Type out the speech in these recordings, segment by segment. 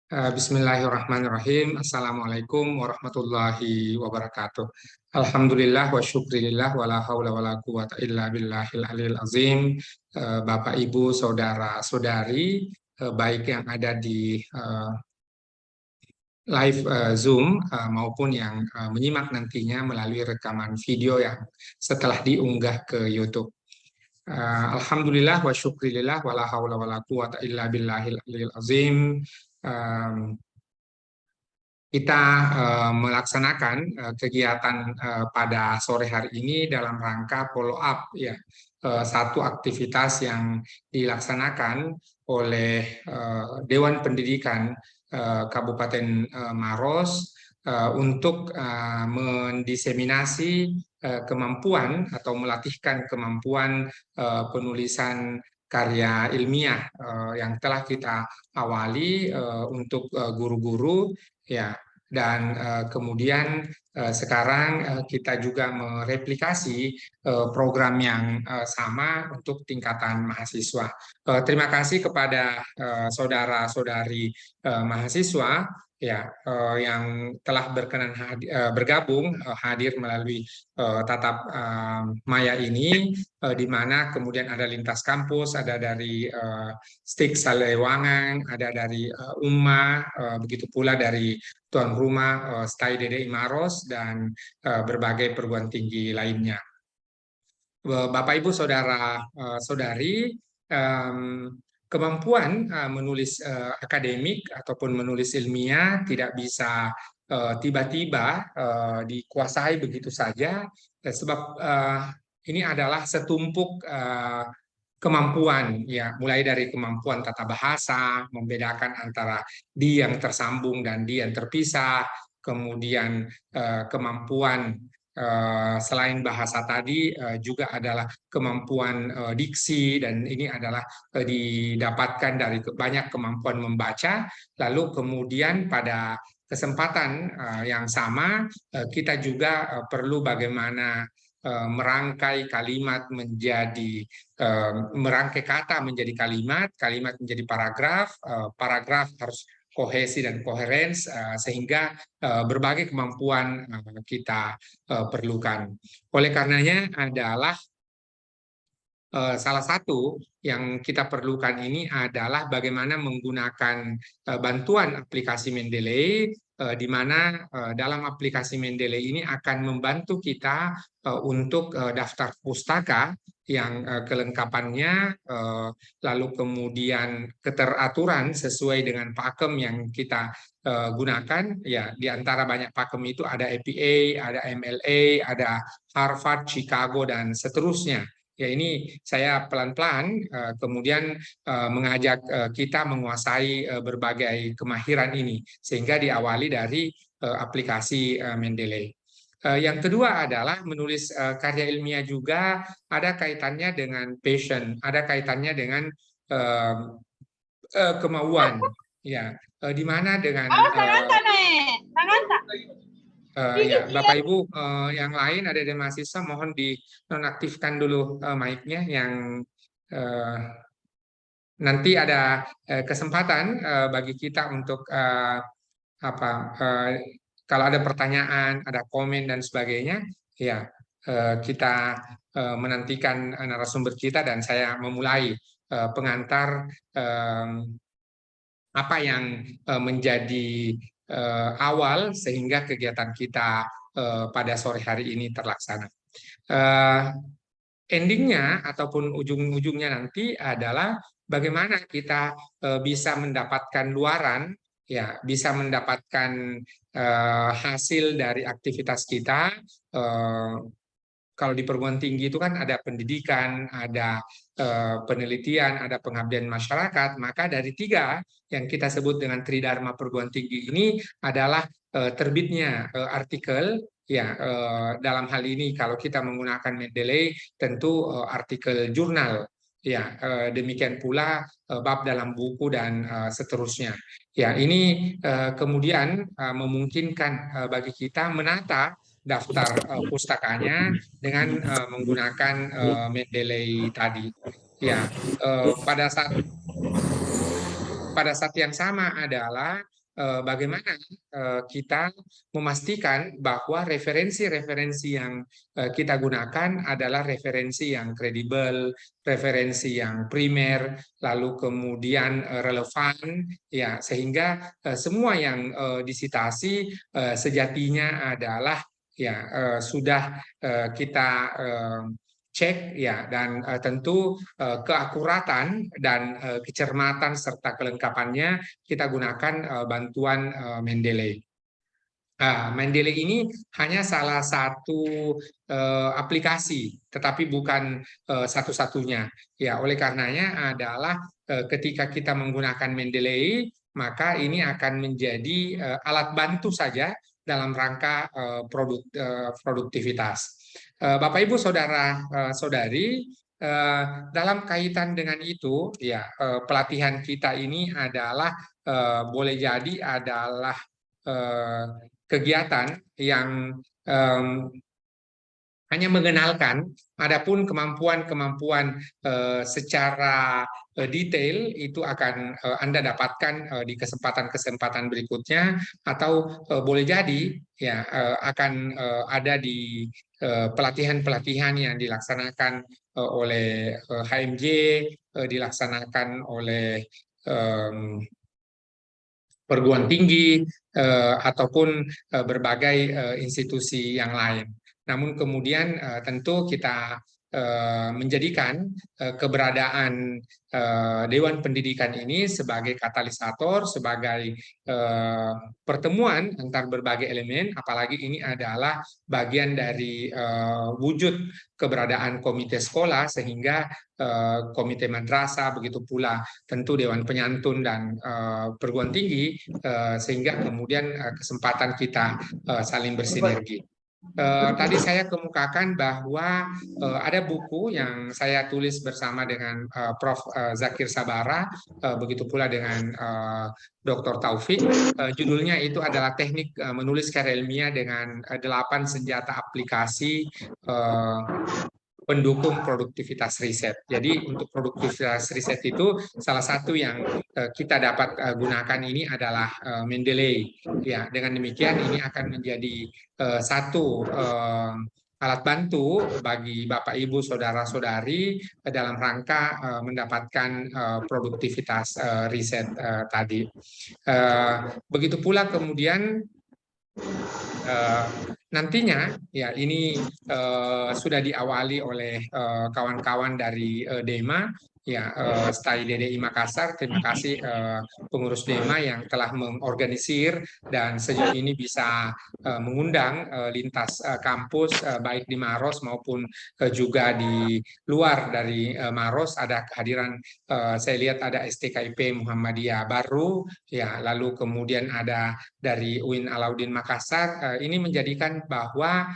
Bismillahirrahmanirrahim. Assalamualaikum warahmatullahi wabarakatuh. Alhamdulillah wa syukrilillah wa la haula wa la quwata illa billahil aliyil azim. Bapak, Ibu, Saudara, Saudari, baik yang ada di live Zoom maupun yang menyimak nantinya melalui rekaman video yang setelah diunggah ke YouTube. Alhamdulillah wa syukrilillah wa la haula wa la quwata illa billahil aliyil azim. Um, Kita melaksanakan kegiatan pada sore hari ini dalam rangka follow up ya, satu aktivitas yang dilaksanakan oleh Dewan Pendidikan Kabupaten Maros untuk mendiseminasi kemampuan atau melatihkan kemampuan penulisan karya ilmiah yang telah kita awali untuk guru-guru ya. Dan kemudian sekarang kita juga mereplikasi program yang sama untuk tingkatan mahasiswa. Terima kasih kepada saudara-saudari mahasiswa ya yang telah berkenan bergabung hadir melalui tatap maya ini, di mana kemudian ada lintas kampus, ada dari Stik Salewangan, ada dari UMMA, begitu pula dari tuan rumah STAI DDI Maros dan berbagai perguruan tinggi lainnya. Bapak, Ibu, Saudara, Saudari, kemampuan menulis akademik ataupun menulis ilmiah tidak bisa tiba-tiba dikuasai begitu saja, sebab ini adalah setumpuk kemampuan ya, mulai dari kemampuan tata bahasa, membedakan antara di yang tersambung dan di yang terpisah, kemudian kemampuan selain bahasa tadi juga adalah kemampuan diksi, dan ini adalah didapatkan dari banyak kemampuan membaca. Lalu kemudian pada kesempatan yang sama kita juga perlu bagaimana merangkai kalimat menjadi merangkai kata menjadi kalimat, kalimat menjadi paragraf, paragraf harus kohesi dan koherens, sehingga berbagai kemampuan kita perlukan. Oleh karenanya adalah salah satu yang kita perlukan ini adalah bagaimana menggunakan bantuan aplikasi Mendeley, di mana dalam aplikasi Mendeley ini akan membantu kita untuk daftar pustaka yang kelengkapannya, lalu kemudian keteraturan sesuai dengan pakem yang kita gunakan. Ya, di antara banyak pakem itu ada APA, ada MLA, ada Harvard, Chicago, dan seterusnya. Ya, ini saya pelan-pelan kemudian mengajak kita menguasai berbagai kemahiran ini, sehingga diawali dari aplikasi Mendeley. Yang kedua adalah menulis karya ilmiah juga ada kaitannya dengan passion, ada kaitannya dengan kemauan. Ya, di mana dengan ya, Bapak Ibu yang lain ada dari mahasiswa, mohon dinonaktifkan dulu mic-nya, yang nanti ada kesempatan bagi kita untuk kalau ada pertanyaan, ada komen dan sebagainya, ya kita menantikan narasumber kita dan saya memulai pengantar apa yang menjadi awal sehingga kegiatan kita pada sore hari ini terlaksana. Endingnya ataupun ujung-ujungnya nanti adalah bagaimana kita bisa mendapatkan luaran, ya, bisa mendapatkan hasil dari aktivitas kita. Kalau di perguruan tinggi itu kan ada pendidikan, ada penelitian, ada pengabdian masyarakat. Maka dari tiga yang kita sebut dengan Tridharma perguruan tinggi ini adalah terbitnya artikel. Ya, dalam hal ini kalau kita menggunakan Mendeley tentu artikel jurnal. Ya, demikian pula bab dalam buku dan seterusnya. Ya, ini kemudian memungkinkan bagi kita menata daftar pustakanya dengan menggunakan Mendeley tadi. Ya, pada saat yang sama adalah bagaimana kita memastikan bahwa referensi-referensi yang kita gunakan adalah referensi yang kredibel, referensi yang primer, lalu kemudian relevan, ya, sehingga semua yang disitasi sejatinya adalah ya sudah kita cek, ya, dan tentu keakuratan dan kecermatan serta kelengkapannya kita gunakan bantuan Mendeley. Mendeley ini hanya salah satu aplikasi, tetapi bukan satu-satunya. Ya, oleh karenanya adalah ketika kita menggunakan Mendeley, maka ini akan menjadi alat bantu saja dalam rangka produktivitas. Bapak Ibu Saudara Saudari, dalam kaitan dengan itu, ya, pelatihan kita ini adalah boleh jadi adalah kegiatan yang hanya mengenalkan, adapun kemampuan-kemampuan secara detail itu akan Anda dapatkan di kesempatan-kesempatan berikutnya, atau boleh jadi ya akan ada di pelatihan-pelatihan yang dilaksanakan oleh HMJ, dilaksanakan oleh perguruan tinggi ataupun berbagai institusi yang lain. Namun kemudian tentu kita menjadikan keberadaan Dewan Pendidikan ini sebagai katalisator, sebagai pertemuan antar berbagai elemen, apalagi ini adalah bagian dari wujud keberadaan komite sekolah, sehingga komite madrasah, begitu pula tentu Dewan Penyantun dan perguruan tinggi, sehingga kemudian kesempatan kita saling bersinergi. Tadi saya kemukakan bahwa ada buku yang saya tulis bersama dengan Prof. Zakir Sabara, begitu pula dengan Dr. Taufik. Judulnya itu adalah Teknik Menulis Karya Ilmiah dengan 8 Senjata Aplikasi pendukung produktivitas riset. Jadi untuk produktivitas riset itu salah satu yang kita dapat gunakan ini adalah Mendeley. Ya, dengan demikian ini akan menjadi satu alat bantu bagi Bapak Ibu saudara-saudari dalam rangka mendapatkan produktivitas riset tadi. Begitu pula kemudian nantinya, ya, ini sudah diawali oleh kawan-kawan dari DEMA, ya, STAI DDI Makassar. Terima kasih pengurus DEMA yang telah mengorganisir dan sejauh ini bisa mengundang lintas kampus, baik di Maros maupun juga di luar dari Maros. Ada kehadiran, saya lihat ada STKIP Muhammadiyah baru, ya, lalu kemudian ada dari UIN Alauddin Makassar. Ini menjadikan bahwa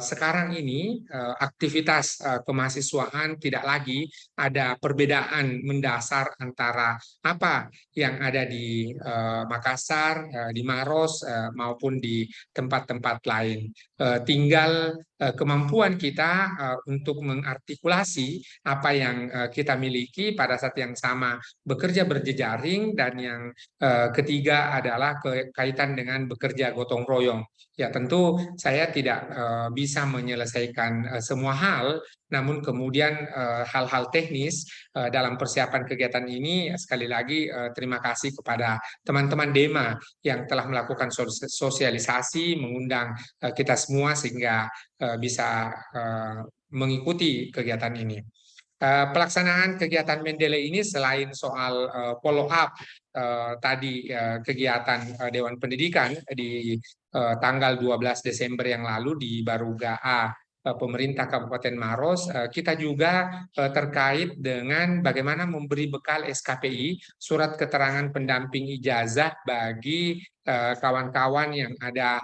sekarang ini aktivitas kemahasiswaan tidak lagi ada perbedaan mendasar antara apa yang ada di Makassar, di Maros, maupun di tempat-tempat lain. Tinggal kemampuan kita untuk mengartikulasi apa yang kita miliki pada saat yang sama bekerja berjejaring, dan yang ketiga adalah kaitan dengan bekerja gotong royong. Ya, tentu saya tidak bisa menyelesaikan semua hal, namun kemudian hal-hal teknis dalam persiapan kegiatan ini, sekali lagi terima kasih kepada teman-teman DEMA yang telah melakukan sosialisasi, mengundang kita semua sehingga bisa mengikuti kegiatan ini. Pelaksanaan kegiatan Mendeley ini selain soal follow up tadi kegiatan Dewan Pendidikan di tanggal 12 Desember yang lalu di Baruga A, pemerintah Kabupaten Maros, kita juga terkait dengan bagaimana memberi bekal SKPI, surat keterangan pendamping ijazah, bagi kawan-kawan yang ada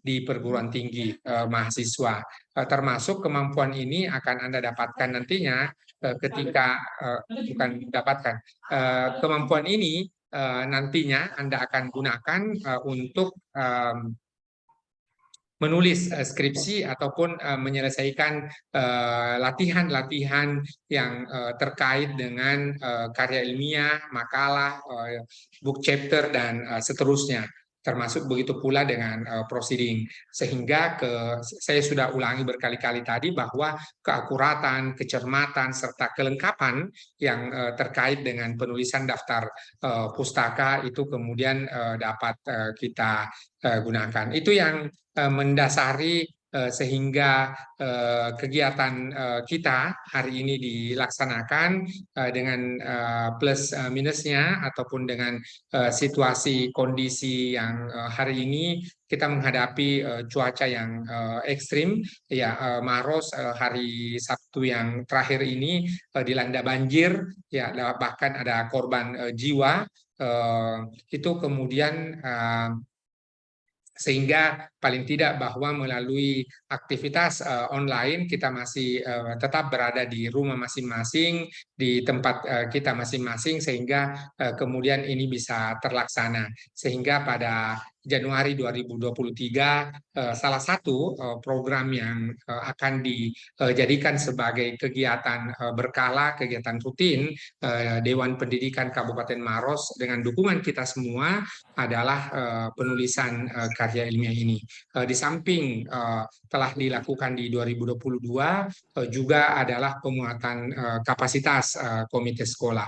di perguruan tinggi mahasiswa. Termasuk kemampuan ini akan Anda dapatkan nantinya ketika bukan dapatkan kemampuan ini nantinya Anda akan gunakan untuk menulis skripsi ataupun menyelesaikan latihan-latihan yang terkait dengan karya ilmiah, makalah, book chapter dan seterusnya. Termasuk begitu pula dengan proceeding. Sehingga saya sudah ulangi berkali-kali tadi bahwa keakuratan, kecermatan, serta kelengkapan yang terkait dengan penulisan daftar pustaka itu kemudian dapat kita gunakan. Itu yang mendasari sehingga kegiatan kita hari ini dilaksanakan dengan plus minusnya ataupun dengan situasi kondisi yang hari ini kita menghadapi cuaca yang ekstrim, ya Maros hari Sabtu yang terakhir ini dilanda banjir, ya bahkan ada korban jiwa. Itu kemudian sehingga paling tidak bahwa melalui aktivitas online kita masih tetap berada di rumah masing-masing, di tempat kita masing-masing, sehingga kemudian ini bisa terlaksana. Sehingga pada Januari 2023 salah satu program yang akan dijadikan sebagai kegiatan berkala, kegiatan rutin Dewan Pendidikan Kabupaten Maros dengan dukungan kita semua adalah penulisan karya ilmiah ini. Di samping telah dilakukan di 2022 juga adalah penguatan kapasitas komite sekolah.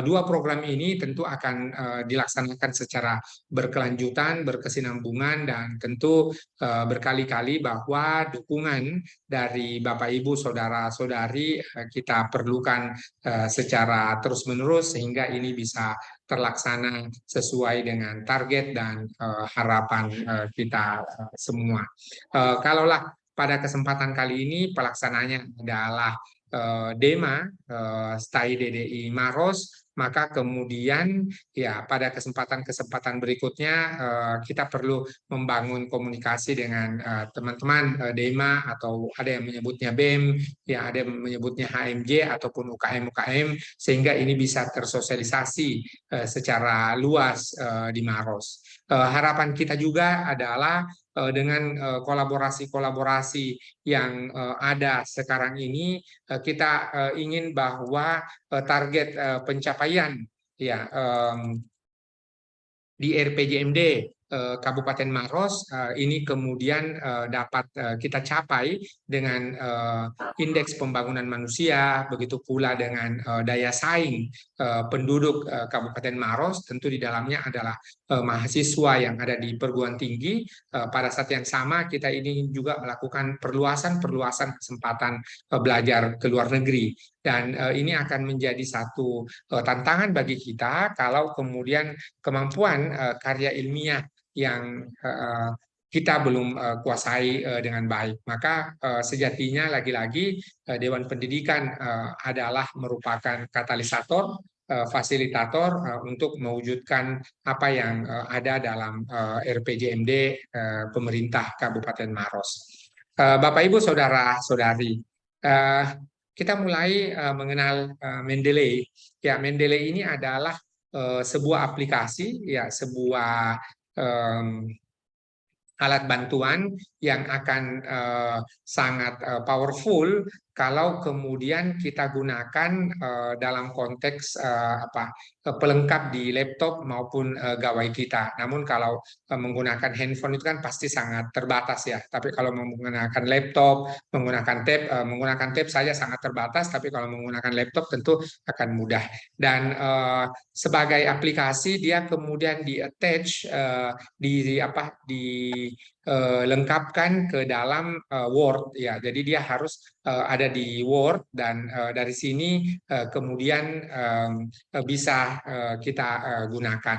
Dua program ini tentu akan dilaksanakan secara berkelanjutan, berkesinambungan, dan tentu berkali-kali bahwa dukungan dari Bapak Ibu saudara-saudari kita perlukan secara terus-menerus sehingga ini bisa terlaksana sesuai dengan target dan harapan kita semua. Kalaulah pada kesempatan kali ini pelaksananya adalah Dema Stai DDI Maros, maka kemudian ya pada kesempatan-kesempatan berikutnya kita perlu membangun komunikasi dengan teman-teman Dema, atau ada yang menyebutnya BEM, ya ada yang menyebutnya HMJ ataupun UKM-UKM, sehingga ini bisa tersosialisasi secara luas di Maros. Harapan kita juga adalah dengan kolaborasi-kolaborasi yang ada sekarang ini, kita ingin bahwa target pencapaian ya di RPJMD Kabupaten Maros ini kemudian dapat kita capai dengan indeks pembangunan manusia, begitu pula dengan daya saing penduduk Kabupaten Maros. Tentu di dalamnya adalah mahasiswa yang ada di perguruan tinggi. Pada saat yang sama kita ini juga melakukan perluasan kesempatan belajar ke luar negeri, dan ini akan menjadi satu tantangan bagi kita kalau kemudian kemampuan karya ilmiah yang kita belum kuasai dengan baik. Maka sejatinya lagi-lagi Dewan Pendidikan adalah merupakan katalisator, fasilitator untuk mewujudkan apa yang ada dalam RPJMD pemerintah Kabupaten Maros. Bapak Ibu saudara-saudari, kita mulai mengenal Mendeley. Ya, Mendeley ini adalah sebuah aplikasi, ya sebuah alat bantuan yang akan sangat powerful kalau kemudian kita gunakan dalam konteks pelengkap di laptop maupun gawai kita. Namun kalau menggunakan handphone itu kan pasti sangat terbatas ya. Tapi kalau menggunakan laptop, menggunakan tab saja sangat terbatas. Tapi kalau menggunakan laptop tentu akan mudah. Dan sebagai aplikasi dia kemudian di-attach, dilengkapkan ke dalam Word ya. Jadi dia harus ada di Word, dan dari sini kemudian bisa kita gunakan.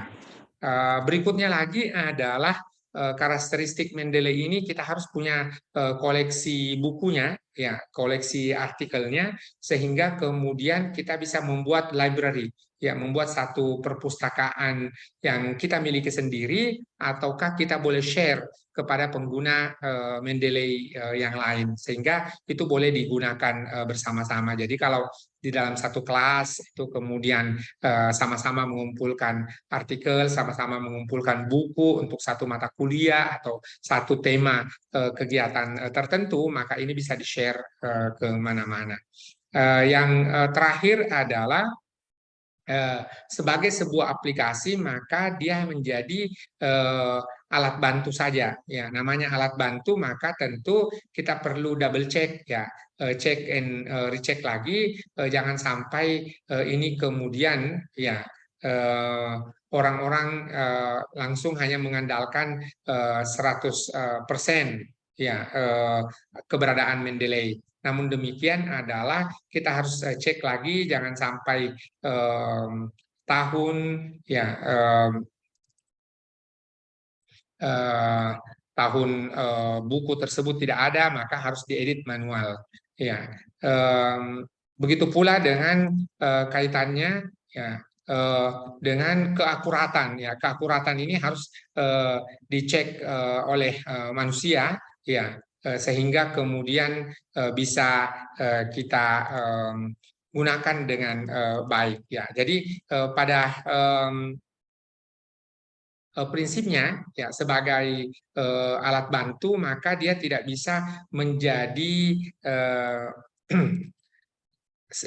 Berikutnya lagi adalah karakteristik Mendeley ini, kita harus punya koleksi bukunya, ya, koleksi artikelnya, sehingga kemudian kita bisa membuat library. ya membuat satu perpustakaan yang kita miliki sendiri, ataukah kita boleh share kepada pengguna Mendeley yang lain, sehingga itu boleh digunakan bersama-sama. Jadi kalau di dalam satu kelas itu kemudian sama-sama mengumpulkan artikel, sama-sama mengumpulkan buku untuk satu mata kuliah atau satu tema kegiatan tertentu, maka ini bisa di-share ke mana-mana. Yang terakhir adalah sebagai sebuah aplikasi, maka dia menjadi alat bantu saja. Ya, namanya alat bantu, maka tentu kita perlu double check, ya, check and recheck lagi, jangan sampai ini kemudian ya orang-orang langsung hanya mengandalkan 100% ya keberadaan Mendeley. Namun demikian adalah kita harus cek lagi, jangan sampai tahun ya tahun buku tersebut tidak ada, maka harus diedit manual. Ya, begitu pula dengan kaitannya ya dengan keakuratan. Ya, keakuratan ini harus dicek oleh manusia, ya, sehingga kemudian bisa kita gunakan dengan baik. Ya, jadi pada prinsipnya ya sebagai alat bantu, maka dia tidak bisa menjadi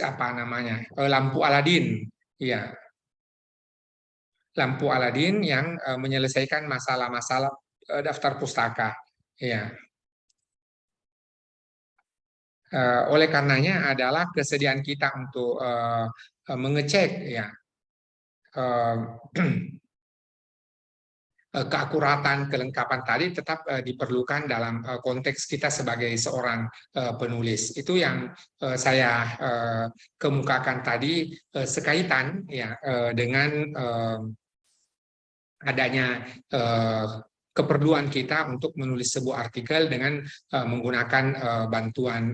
apa namanya lampu Aladin, ya, lampu Aladin yang menyelesaikan masalah-masalah daftar pustaka, ya. Oleh karenanya adalah kesediaan kita untuk mengecek ya keakuratan, kelengkapan tadi tetap diperlukan dalam konteks kita sebagai seorang penulis. Itu yang saya kemukakan tadi sekaitan ya dengan adanya keperluan kita untuk menulis sebuah artikel dengan menggunakan bantuan